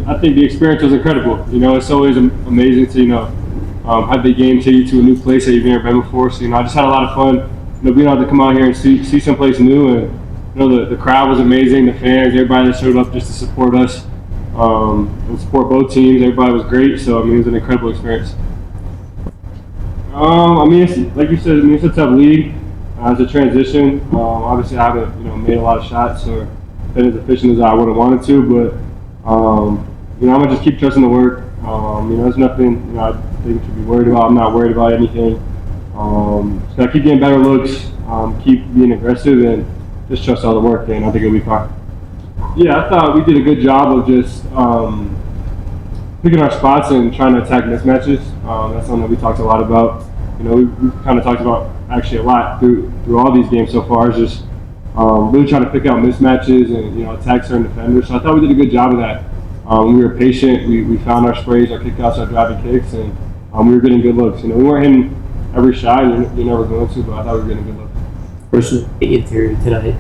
I think the experience was incredible. You know, it's always amazing to, have the game take you to a new place that you've never been before. So, I just had a lot of fun, being able to come out here and see someplace new. And, the crowd was amazing, the fans, everybody that showed up just to support us, and support both teams. Everybody was great. So, it was an incredible experience. It's, like you said, it's a tough league. It's a transition. Obviously, I haven't, made a lot of shots or been as efficient as I would have wanted to, but I'm gonna just keep trusting the work. There's nothing I think to be worried about. I'm not worried about anything. Just gotta keep getting better looks, keep being aggressive, and just trust all the work, and I think it'll be fine. Yeah, I thought we did a good job of just picking our spots and trying to attack mismatches. That's something that we talked a lot about. We've kind of talked about actually a lot through all these games so far. Is just really trying to pick out mismatches and attack certain defenders. So I thought we did a good job of that. We were patient. We found our sprays, our kickouts, our driving kicks, and we were getting good looks. We weren't hitting every shot. You're never going to, but I thought we were getting good looks. Versus the interior tonight.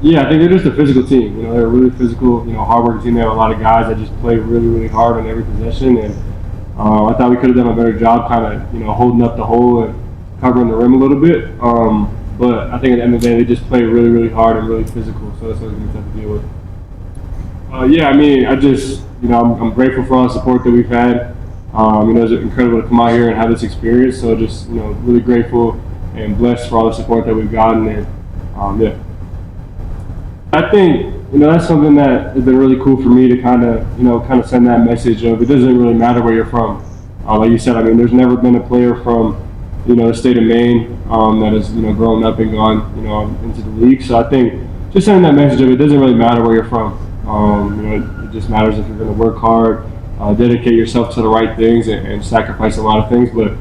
Yeah, I think they're just a physical team. They're a really physical, hard-working team. They have a lot of guys that just play really, really hard on every possession, and I thought we could have done a better job kind of, holding up the hole and covering the rim a little bit. But I think at the end of the day, they just play really, really hard and really physical, so that's what it's going to be tough to deal with. I just, I'm grateful for all the support that we've had. It's incredible to come out here and have this experience, so just, really grateful and blessed for all the support that we've gotten, and yeah. I think, that's something that has been really cool for me to kind of send that message of it doesn't really matter where you're from. Like you said, there's never been a player from, the state of Maine that has, grown up and gone, into the league. So I think just sending that message of it doesn't really matter where you're from. It just matters if you're going to work hard, dedicate yourself to the right things, and sacrifice a lot of things. But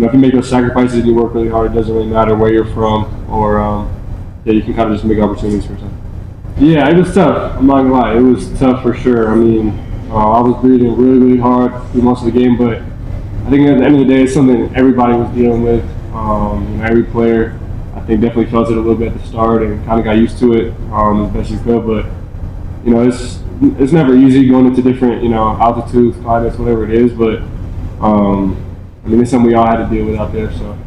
if you make those sacrifices and you work really hard, it doesn't really matter where you're from, or you can kind of just make opportunities for yourself. Yeah, it was tough. I'm not gonna lie, it was tough for sure. I was breathing really, really hard through most of the game, but I think at the end of the day, it's something everybody was dealing with. Every player, I think, definitely felt it a little bit at the start and kind of got used to it as best you could. But it's never easy going into different altitudes, climates, whatever it is. But it's something we all had to deal with out there. So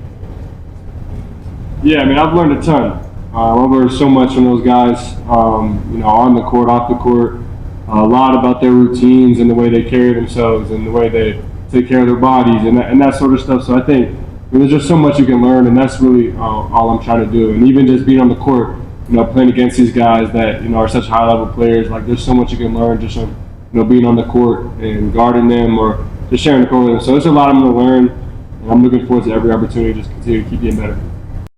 yeah, I've learned a ton. I've learned so much from those guys, on the court, off the court, a lot about their routines and the way they carry themselves and the way they take care of their bodies and that sort of stuff. So I think there's just so much you can learn, and that's really all I'm trying to do. And even just being on the court, playing against these guys that, are such high-level players, like there's so much you can learn just from, being on the court and guarding them or just sharing the court with them. So there's a lot I'm going to learn, and I'm looking forward to every opportunity to just continue to keep getting better.